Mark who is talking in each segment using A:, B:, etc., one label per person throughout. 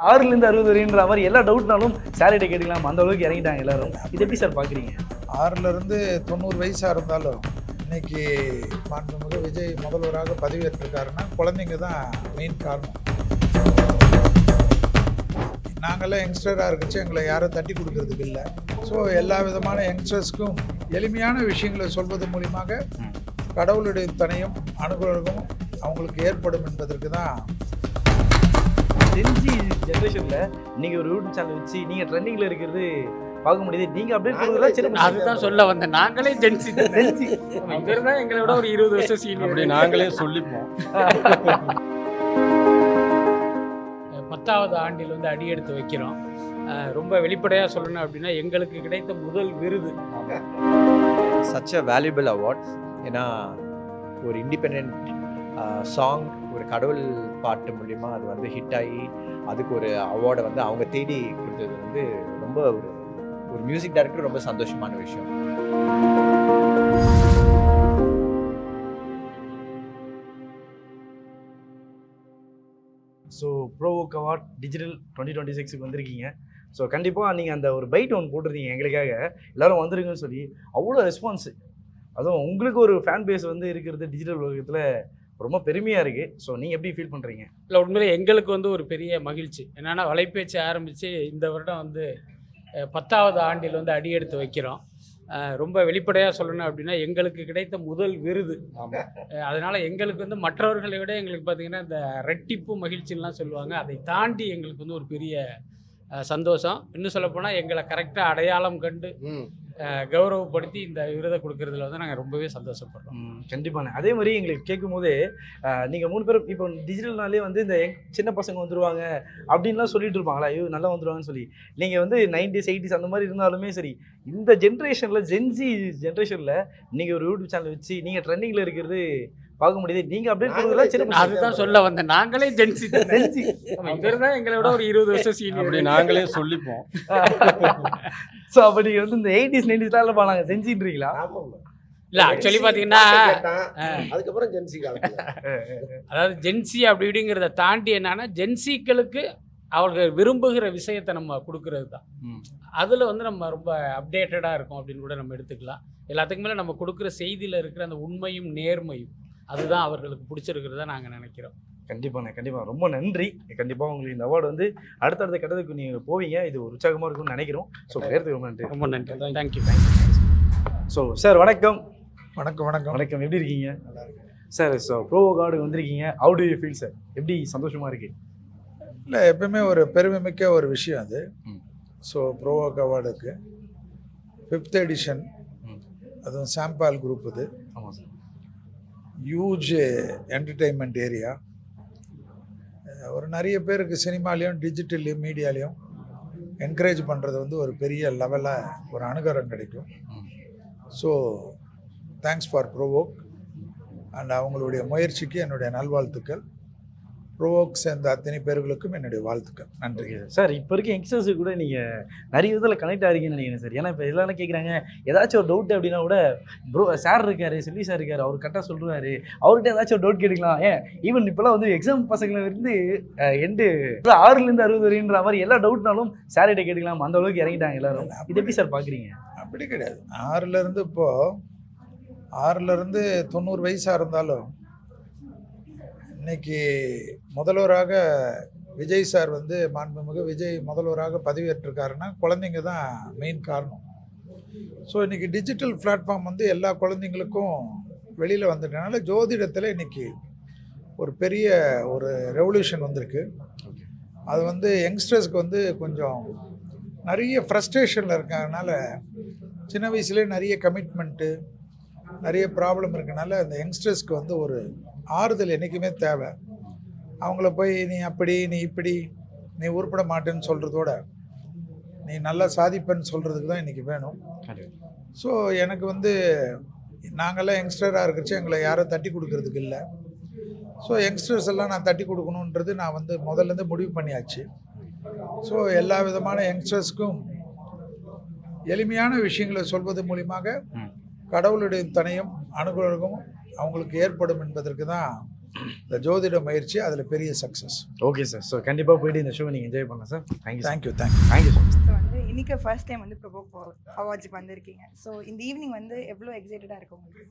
A: 6லேருந்து 60 வரைன்ற மாதிரி எல்லா டவுட்னாலும் சாரிட்ட கேட்டுக்கலாம், அந்த அளவுக்கு இறங்கிட்டாங்க எல்லாரும். இது எப்படி சார் பார்க்குறீங்க?
B: 6லேருந்து 90 வயசாக இருந்தாலும் இன்னைக்கு மாண்புமிகு விஜய் முதல்வராக பதவியேற்றிருக்காருன்னா குழந்தைங்க தான் மெயின் காரணம். நாங்கள்லாம் யங்ஸ்டராக இருக்குச்சு, எங்களை யாரும் தட்டி கொடுக்கறதுக்கு இல்லை. ஸோ எல்லா விதமான யங்ஸ்டர்ஸ்க்கும் எளிமையான விஷயங்களை சொல்வது மூலியமாக கடவுளுடைய துணையும் அனுகிரகமும் அவங்களுக்கு ஏற்படும் என்பதற்கு தான்.
A: ஜென்சி ஜென்ரேஷன்ல நீங்க ஒரு யூடியூப் சேனல் வச்சு நீங்க ட்ரெண்டிங்ல இருக்கிறது பார்க்க முடியுது. நீங்க அப்டேட் பண்றதுல சின்ன
C: அதுதான் சொல்ல வந்தேன். நாங்களே ஜென்சி
A: ஜென்சி
C: இவர்தான் தான் எங்களை விட ஒரு 20 வருஷம் சீனியர்.
D: அப்படி நாங்களே சொல்லிப்போம்.
C: 10வது ஆண்டில் வந்து அடி எடுத்து வைக்கிறோம். ரொம்ப வெளிப்படையாக சொல்லணும் அப்படின்னா எங்களுக்கு கிடைத்த முதல் விருது.
E: such a valuable award. ஏன்னா ஒரு இண்டிபெண்ட் சாங் ஒரு கடவுள் பாட்டு மூலிமா அது வந்து ஹிட் ஆகி அதுக்கு ஒரு அவார்டை வந்து அவங்க தேடி கொடுத்தது வந்து ரொம்ப ஒரு மியூசிக் டைரக்டர் ரொம்ப சந்தோஷமான விஷயம்.
A: ஸோ ப்ரோவோக் அவார்ட் டிஜிட்டல் 2026க்கு வந்திருக்கீங்க. ஸோ கண்டிப்பாக நீங்கள் அந்த ஒரு பைட் ஒன்று போட்டிருந்தீங்க எங்களுக்காக, எல்லோரும் வந்துருங்கன்னு சொல்லி. அவ்வளோ ரெஸ்பான்ஸு, அதுவும் உங்களுக்கு ஒரு ஃபேன் பேஸ் வந்து இருக்கிறது டிஜிட்டல் உலகத்தில் ரொம்ப பெருமையாக இருக்குது. ஸோ நீங்கள் எப்படி ஃபீல் பண்ணுறீங்க?
C: இல்லை, உண்மையிலே எங்களுக்கு வந்து ஒரு பெரிய மகிழ்ச்சி. என்னென்னா வலைபேச்சு ஆரம்பித்து இந்த வருடம் வந்து 10வது ஆண்டில் வந்து அடி எடுத்து வைக்கிறோம். ரொம்ப வெளிப்படையாக சொல்லணும் அப்படின்னா எங்களுக்கு கிடைத்த முதல் விருது. அதனால் எங்களுக்கு வந்து மற்றவர்களை விட எங்களுக்கு பார்த்திங்கன்னா இந்த ரெட்டிப்பு மகிழ்ச்சின்லாம் சொல்லுவாங்க, அதை தாண்டி எங்களுக்கு வந்து ஒரு பெரிய சந்தோஷம். இன்னும் சொல்லப்போனால் எங்களை கரெக்டாக அடையாளம் கண்டு கௌரவப்படுத்தி இந்த விருதை கொடுக்கறதுல வந்து நாங்கள் ரொம்பவே சந்தோஷப்படுறோம்.
A: கண்டிப்பாக. அதே மாதிரி எங்களுக்கு கேட்கும் போதே நீங்கள் 3 பேரும் இப்போ டிஜிட்டல்னாலே வந்து இந்த சின்ன பசங்க வந்துடுவாங்க அப்படின்லாம் சொல்லிட்டு இருப்பாங்களா, ஐயோ நல்லா வந்துடுவாங்கன்னு சொல்லி. நீங்கள் வந்து 90s 80s அந்த மாதிரி இருந்தாலுமே சரி, இந்த ஜென்ரேஷனில் ஜென்சி ஜென்ரேஷனில் நீங்கள் ஒரு யூடியூப் சேனல் வச்சு நீங்கள் ட்ரெண்டிங்கில் இருக்கிறது பார்க்க முடியுது. நீங்கள் அப்டேட் பண்ணுறதுல சின்ன
C: அதுதான் சொல்ல வந்தேன். நாங்களே ஜென்சி ஜென்சி இவர் தான் எங்களை விட ஒரு 20 வருஷம் சீனியர்.
D: அப்படி நாங்களே சொல்லிப்போம்.
A: ஸோ அப்போ நீங்கள் வந்து இந்த 80s 90s பாருங்க செஞ்சின்றீங்களா?
C: இல்லை, ஆக்சுவலி பார்த்தீங்கன்னா
F: அதுக்கப்புறம் ஜென்சி காலத்தில்
C: அதாவது ஜென்சி அப்படி இப்படிங்கிறத தாண்டி என்னன்னா ஜென்சிக்களுக்கு அவர்கள் விரும்புகிற விஷயத்தை நம்ம கொடுக்கறது தான். அதில் வந்து நம்ம ரொம்ப அப்டேட்டடாக இருக்கும் அப்படின்னு கூட நம்ம எடுத்துக்கலாம். எல்லாத்துக்கு மேலே நம்ம கொடுக்குற செய்தியில் இருக்கிற அந்த உண்மையும் நேர்மையும் அதுதான் அவர்களுக்கு பிடிச்சிருக்கிறதா நாங்கள் நினைக்கிறோம்.
A: கண்டிப்பாக ரொம்ப நன்றி. கண்டிப்பாக உங்களுக்கு இந்த அவார்டு வந்து அடுத்தடுத்த கட்டத்துக்கு நீங்கள் போவீங்க, இது ஒரு உற்சாகமாக இருக்கும்னு நினைக்கிறோம். ஸோ பேருக்கு ரொம்ப நன்றி. தேங்க்யூ. ஸோ சார் வணக்கம்.
B: வணக்கம்.
A: எப்படி இருக்கீங்க? சார், ஸோ ப்ரோவோக் அவார்டு வந்திருக்கீங்க. How do you feel sir? எப்படி சந்தோஷமாக இருக்கு?
B: இல்லை, எப்பவுமே ஒரு பெருமைமிக்க ஒரு விஷயம் அது. ஸோ ப்ரோவோக் அவார்டுக்கு 5th எடிஷன், அதுவும் சாம்பால் குரூப், இது
A: ஆமாம் சார்.
B: Huge entertainment area. ஒரு நிறைய பேருக்கு சினிமாலேயும் டிஜிட்டல்லையும் மீடியாலையும் என்கரேஜ் பண்ணுறது வந்து ஒரு பெரிய லெவலில் ஒரு அனுகரம் கிடைக்கும். So thanks for provoke and அவங்களுடைய முயற்சிக்கு என்னுடைய நல்வாழ்த்துக்கள். ப்ரோவோக் சேர்ந்த அத்தனை பேர்களுக்கும் என்னுடைய வாழ்த்துக்கள். நன்றி
A: சார். இப்போ இருக்க யங்ஸ்டர்ஸு கூட நீங்கள் நிறைய விதத்தில் கனெக்ட் ஆகிருக்கீங்கன்னு நினைக்கிறேன் சார். ஏன்னா இப்போ எல்லாரும் கேட்குறாங்க, ஏதாச்சும் ஒரு டவுட் அப்படின்னா கூட சார் இருக்கார், செல்வி சார் இருக்கார், அவர் கரெக்டாக சொல்லுவார், அவர்கிட்ட ஏதாச்சும் ஒரு டவுட் கேட்டுக்கலாம். ஈவன் இப்போலாம் வந்து எக்ஸாம் பசங்களை இருந்து 6லேருந்து 60 வரைன்ற மாதிரி எல்லா டவுட்னாலும் சார்கிட்ட கேட்டுக்கலாம், அந்த அளவுக்கு இறங்கிட்டாங்க எல்லாரும். இது எப்படி சார் பார்க்குறீங்க?
B: அப்படி கிடையாது. 6லேருந்து 90 வயசாக இருந்தாலும் இன்னைக்கு முதல்வராக விஜய் சார் வந்து மாண்புமிகு விஜய் முதல்வராக பதவியேற்றிருக்காருன்னா குழந்தைங்க தான் மெயின் காரணம். ஸோ இன்றைக்கி டிஜிட்டல் பிளாட்ஃபார்ம் வந்து எல்லா குழந்தைங்களுக்கும் வெளியில் வந்துட்டனால ஜோதிடத்தில் இன்றைக்கி ஒரு பெரிய ஒரு ரெவல்யூஷன் வந்திருக்கு. அது வந்து யங்ஸ்டர்ஸ்க்கு வந்து கொஞ்சம் நிறைய ஃப்ரஸ்ட்ரேஷனில் இருக்கிறதுனால, சின்ன வயசுலேயே நிறைய கமிட்மெண்ட்டு, நிறைய ப்ராப்ளம் இருக்கனால அந்த யங்ஸ்டர்ஸ்க்கு வந்து ஒரு ஆறுதல் என்றைக்குமே தேவை. அவங்கள போய் நீ அப்படி நீ இப்படி நீ உருப்பட மாட்டேன்னு சொல்கிறதோட நீ நல்லா சாதிப்பேன்னு சொல்கிறதுக்கு தான் இன்றைக்கி வேணும். ஸோ எனக்கு வந்து நாங்கள்லாம் யங்ஸ்டராக இருக்கிறச்சு, எங்களை யாரும் தட்டி கொடுக்கறதுக்கு இல்லை. ஸோ யங்ஸ்டர்ஸ் எல்லாம் நான் தட்டி கொடுக்கணுன்றது நான் வந்து முதல்லேருந்து முடிவு பண்ணியாச்சு. ஸோ எல்லா விதமான யங்ஸ்டர்ஸ்க்கும் எளிமையான விஷயங்களை சொல்வது மூலியமாக கடவுளுடைய துணையும் அனுகிரகமும் அவங்களுக்கு ஏற்படும் என்பதற்கு தான் இந்த ஜோதிட முயற்சி அதில் பெரிய சக்ஸஸ்.
A: Okay sir. ஸோ கண்டிப்பாக போயிட்டு இந்த ஷோ நீங்கள் என்ஜாய் பண்ணலாம் sir. Thank you
B: thank you
A: thank you so much.
G: So வந்து இன்னைக்கு ஃபர்ஸ்ட் டைம் வந்து ப்ரொவோக் அவார்ட்ஸுக்கு வந்திருக்கீங்க. ஸோ இந்த ஈவினிங் வந்து எவ்வளோ எக்ஸைட்டடாக இருக்கு உங்களுக்கு?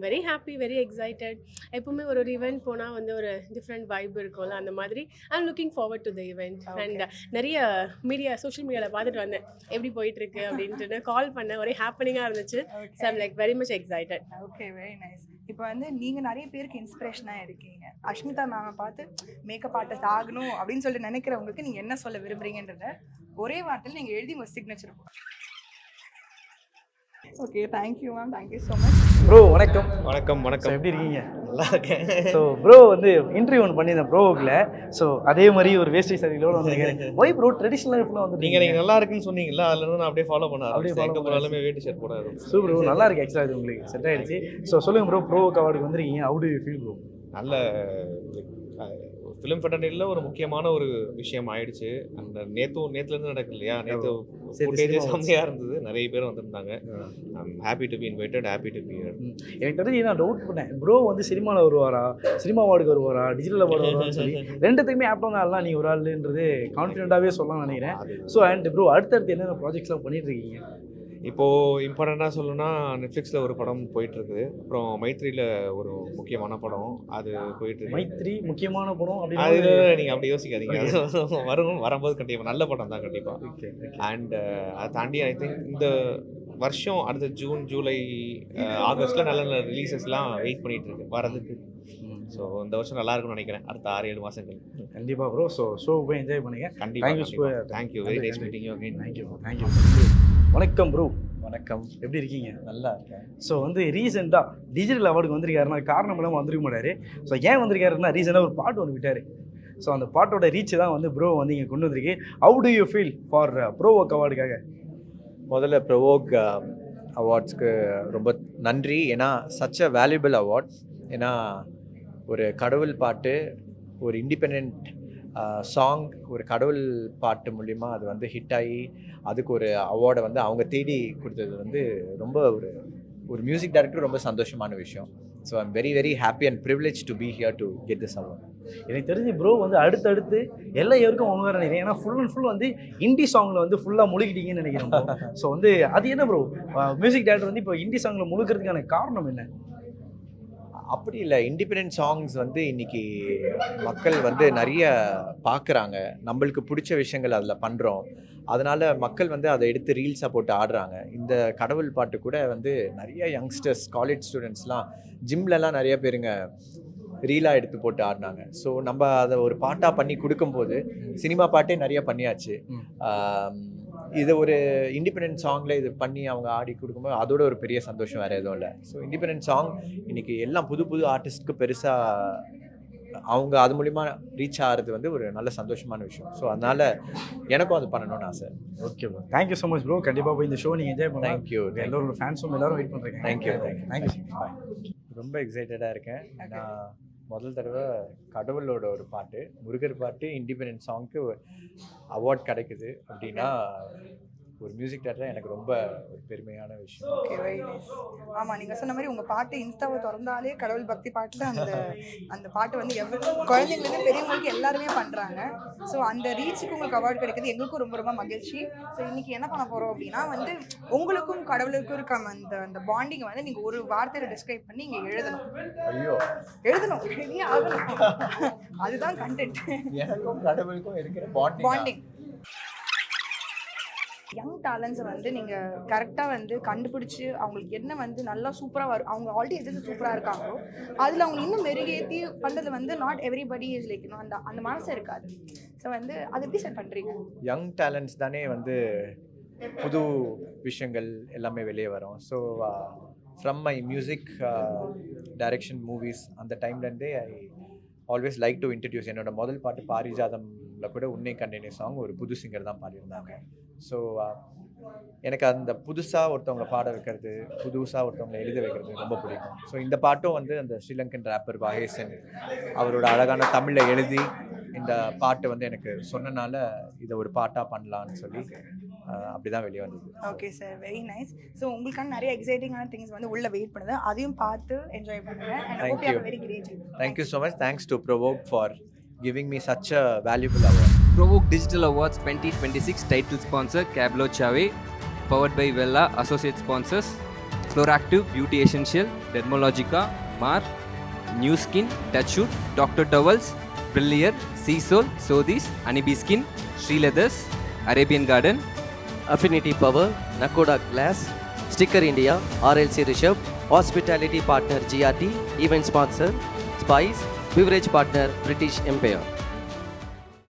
H: Very happy, very excited. எப்பவுமே ஒரு ஈவெண்ட் போனால் வந்து ஒரு டிஃப்ரெண்ட் வைப் இருக்கும்ல, அந்த மாதிரி I am looking forward to the event. And நிறைய சோஷியல் மீடியாவில் பார்த்துட்டு வந்தேன் எப்படி போயிட்டுருக்கு அப்படின்ட்டு. கால் பண்ணேன், ஒரே ஹாப்பனிங்காக இருந்துச்சு. So I'm like very much excited.
G: Okay, very nice. இப்போ வந்து நீங்கள் நிறைய பேருக்கு இன்ஸ்பிரேஷனாக இருக்கீங்க. அஷ்மிதா மேமை பார்த்து மேக்கப் ஆர்டிஸ்ட் ஆகணும் அப்படின்னு சொல்லிட்டு நினைக்கிறவங்களுக்கு நீங்கள் என்ன சொல்ல விரும்புறீங்கன்றத ஒரே வார்த்தையில் நீங்கள் எழுதி உங்கள் signature. Okay, thank you ma'am, thank you so much.
A: Bro வணக்கம்.
I: வணக்கம்
A: ஸோ
I: வணக்கம்.
A: எப்படி இருக்கீங்க?
I: நல்லா இருக்கேன்.
A: ஸோ ப்ரோ வந்து இன்டர்வியூ ஒன்று பண்ணியிருந்தேன் ப்ரோவுக்கில். ஸோ அதே மாதிரி ஒரு வேஷ்டி சாரிகளோட வந்திருக்கேன். ஒய் ப்ரோ ட்ரெடிஷ்னலாக ஃபுல்லாக வந்து
I: நீங்க நல்லா இருக்குன்னு சொன்னீங்கல்ல, அதுல இருந்து நான் அப்படியே ஃபாலோ பண்ண
A: அப்படியே
I: ஆரம்பிச்சேன்.
A: follow
I: எங்க போனாலுமே வேட்டி ஷர்ட் போட ஆரம்பிச்சேன்.
A: சூப்பர் ப்ரோ, நல்லா இருக்கு. ஆக்சுவலாக இது உங்களுக்கு செட் ஆயிடுச்சு. ஸோ சொல்லுங்க ப்ரோ, ப்ரோ அவார்டுக்கு வந்திருக்கீங்க. How do you feel bro?
I: நல்ல ஃபிலிம் ஃபெட்டர்னில் ஒரு முக்கியமான ஒரு விஷயம் ஆயிடுச்சு. அந்த நேற்றுலேருந்து நடக்கு இல்லையா, நேற்று ஃபுட்டேஜே செம்மையாக இருந்தது. நிறைய பேர் வந்திருந்தாங்க. I'm happy to be invited, happy to be here.
A: எனக்கு தெரிஞ்சு நான் டவுட் பண்ணேன், ப்ரோ வந்து சினிமாவில் வருவாரா, சினிமா அவார்டுக்கு வருவாரா, டிஜிட்டல் அவார்டு வருவான்னு சொல்லி ரெண்டுத்துக்குமே ஆப்டான ஆள்லாம் நீங்கள் ஒரு ஆளுன்றது கான்ஃபிடென்ட்டாகவே சொல்லலாம்னு நினைக்கிறேன். ஸோ அண்ட் ப்ரோ அடுத்தடுத்து என்னென்ன ப்ராஜெக்ட்ஸ்லாம் பண்ணிட்டு இருக்கீங்க?
I: இப்போது இம்பார்ட்டண்ட்டாக சொல்லணும்னா நெட்ஃப்ளிக்ஸில் ஒரு படம் போயிட்டுருக்குது. அப்புறம் மைத்ரியில் ஒரு முக்கியமான படம் அது போயிட்டுருக்கு.
A: மைத்ரி முக்கியமான படம்
I: அது
A: அப்படின்னு
I: நீங்கள் அப்படி யோசிக்காதீங்க, அது வரும்போது கண்டிப்பாக நல்ல படம் தான் கண்டிப்பாக. அண்ட் அதை தாண்டி ஐ திங்க் இந்த வருஷம் அடுத்த ஜூன், ஜூலை, ஆகஸ்ட்டில் நல்ல நல்ல ரிலீசஸ்லாம் வெயிட் பண்ணிகிட்டு இருக்கு வரதுக்கு. ஸோ இந்த வருஷம் நல்லா இருக்கும்னு நினைக்கிறேன், அடுத்த 6-7 மாதங்கள்.
A: கண்டிப்பாக ப்ரோ. ஸோ ஷோ போய் என்ஜாய் பண்ணுங்க.
I: கண்டிப்பாக. Thank you, very nice meeting you again.
A: Thank you. வணக்கம் ப்ரோ.
E: வணக்கம்.
A: எப்படி இருக்கீங்க?
E: நல்லா இருக்கேன்.
A: ஸோ வந்து ரீசெண்டாக டிஜிட்டல் அவார்டுக்கு வந்திருக்காருன்னா காரணம் இல்லாமல் வந்திருக்க மாட்டார். ஸோ ஏன் வந்திருக்காருன்னா ரீசெண்டாக ஒரு பாட்டு ஒன்று விட்டார். ஸோ அந்த பாட்டோட ரீச் தான் வந்து ப்ரோ வந்து இங்கே கொண்டு வந்திருக்கு. How do you feel for Provoke அவார்டுக்காக?
E: முதல்ல ப்ரோவோக் அவார்ட்ஸ்க்கு ரொம்ப நன்றி. ஏன்னா சச் அ வேல்யூபிள் அவார்ட்ஸ். ஏன்னா ஒரு கடவுள் பாட்டு, ஒரு இண்டிபெண்ட் சாங், ஒரு கடவுள் பாட்டு மூலிமா அது வந்து ஹிட் ஆகி அதுக்கு ஒரு அவார்டை வந்து அவங்க தேடி கொடுத்தது வந்து ரொம்ப ஒரு மியூசிக் டைரக்டர் ரொம்ப சந்தோஷமான விஷயம். So I'm very very happy and privilege to be here to get this award.
A: எனக்கு தெரிஞ்சு ப்ரோ வந்து அடுத்தடுத்து எல்லா இயருக்கும் அவங்க வேறு நினைக்கிறேன். ஏன்னா ஃபுல் அண்ட் ஃபுல் வந்து ஹிந்தி சாங்கில் வந்து ஃபுல்லாக முழுகிட்டீங்கன்னு நினைக்கிறேன். ஸோ வந்து அது என்ன ப்ரோ, மியூசிக் டைரக்டர் வந்து இப்போ ஹிந்தி சாங்கில் முழுக்கிறதுக்கான காரணம் என்ன?
E: அப்படி இல்லை, இண்டிபெண்ட் சாங்ஸ் வந்து இன்னைக்கு மக்கள் வந்து நிறைய பார்க்குறாங்க. நம்மளுக்கு பிடிச்ச விஷயங்கள் அதில் பண்ணுறோம். அதனால் மக்கள் வந்து அதை எடுத்து ரீல்ஸாக போட்டு ஆடுறாங்க. இந்த கடவுள் பாட்டு கூட வந்து நிறைய யங்ஸ்டர்ஸ், காலேஜ் ஸ்டூடெண்ட்ஸ்லாம் ஜிம்லலாம் நிறைய பேருங்க ரீலாக எடுத்து போட்டு ஆடினாங்க. ஸோ நம்ம அதை ஒரு பாட்டாக பண்ணி கொடுக்கும்போது, சினிமா பாட்டே நிறைய பண்ணியாச்சு, இது ஒரு இண்டிபெண்ட் சாங்கில் இது பண்ணி அவங்க ஆடி கொடுக்கும்போது அதோட ஒரு பெரிய சந்தோஷம் வேறு எதுவும் இல்லை. ஸோ இண்டிபெண்ட் சாங் இன்றைக்கி எல்லாம் புது புது ஆர்டிஸ்ட்க்கு பெருசாக அவங்க அது மூலிமா ரீச் ஆகிறது வந்து ஒரு நல்ல சந்தோஷமான விஷயம். ஸோ அதனால் எனக்கும் அது பண்ணணும்னு ஆசை.
A: Okay bro, thank you so much bro. கண்டிப்பாக போய் இந்த ஷோ நீங்கள் என்ஜாய் பண்ணலாம்.
E: தேங்க்யூ.
A: எல்லோரும் ஃபேன்ஸும் எல்லோரும் வெயிட் பண்ணுறேன்.
E: தேங்க்யூ.
A: தேங்க்யூ.
E: ரொம்ப எக்ஸைட்டடாக இருக்கேன். நான் முதல் தடவை கடவுளோட ஒரு பாட்டு, முருகர் பாட்டு, இண்டிபெண்ட் சாங்க்கு அவார்ட் கிடைக்குது அப்படின்னா ஒரு மியூசிக் டேரக்டர் எனக்கு ரொம்ப ஒரு பெருமையான விஷயம்.
G: Okay, very nice. ஆமாம், நீங்கள் சொன்ன மாதிரி உங்கள் பாட்டு இன்ஸ்டாவை திறந்தாலே கடவுள் பக்தி பாட்டில் அந்த பாட்டு வந்து எவ்வளோ குழந்தைங்களுக்கு பெரியவங்களுக்கு எல்லாருமே பண்ணுறாங்க. ஸோ அந்த ரீச்சுக்கு உங்களுக்கு அவார்டு கிடைக்கிறது எங்களுக்கும் ரொம்ப ரொம்ப மகிழ்ச்சி. ஸோ இன்றைக்கி என்ன பண்ண போகிறோம் அப்படின்னா வந்து உங்களுக்கும் கடவுளுக்கும் இருக்க அந்த பாண்டிங்கை வந்து நீங்கள் ஒரு வார்த்தையில் டிஸ்கிரைப் பண்ணி இங்கே எழுதணும். எழுதியே ஆகணும். அதுதான் கண்டென்ட்.
E: எனக்கும் கடவுளுக்கும் இருக்கிற பாண்டிங்.
G: யங் டேலண்ட்ஸை வந்து நீங்கள் கரெக்டாக வந்து கண்டுபிடிச்சி அவங்களுக்கு என்ன வந்து நல்லா சூப்பராக வரும், அவங்க ஆல்ரெடி எது சூப்பராக இருக்காங்களோ அதில் அவங்க இன்னும் மெருகேற்றி பண்ணுறது வந்து நாட் எவ்ரிபடி இஸ் லைக் இன்னும் அந்த மனசு இருக்காது. ஸோ வந்து அதை எப்படி செட் பண்ணுறீங்க?
E: யங் டேலண்ட்ஸ் தானே வந்து புது விஷயங்கள் எல்லாமே வெளியே வரும். So from my music direction movies அந்த டைம்லேருந்தே I always like to introduce. என்னோட முதல் பாட்டு பாரிஜாதமில் கூட உன்னை கண்டேனே சாங் ஒரு புது சிங்கர் தான் பாடியிருந்தாங்க. ஸோ எனக்கு அந்த புதுசாக ஒருத்தவங்களை பாட வைக்கிறது, புதுசாக ஒருத்தவங்களை எழுத வைக்கிறது ரொம்ப பிடிக்கும். ஸோ இந்த பாட்டும் வந்து அந்த ஸ்ரீலங்கன் ரேப்பர் வாஹேசன் அவரோட அழகான தமிழில் எழுதி இந்த பாட்டு வந்து எனக்கு சொன்னனால இதை ஒரு பாட்டாக பண்ணலான்னு சொல்லி அப்படி தான் வெளியே வந்தது.
G: Okay sir, very nice. So உங்களுக்கான நிறைய எக்ஸைட்டிங்கான திங்ஸ் வந்து உள்ள வெயிட் பண்ணுது, அதையும் பார்த்து என்ஜாய் பண்ணுங்க. And
E: Thank
G: hope you
E: you.
G: Have very great day.
E: Thank you so much. Thanks to Provoke for giving me such a valuable award.
J: Provoke Digital Awards 2026 title sponsor Cablo Chave, powered by Vella, associate sponsors Floractive, Beauty Essential, Dermalogica, Mar, New Skin, Touchwood, Dr. Towels, Brillier, Seasol, Sodis, Anibi Skin, Sri Leathers, Arabian Garden,
K: Affinity Power, Nakoda Glass, Sticker India, RLC Rishabh, Hospitality Partner GRT, Event Sponsor Spice, Beverage Partner British Empire.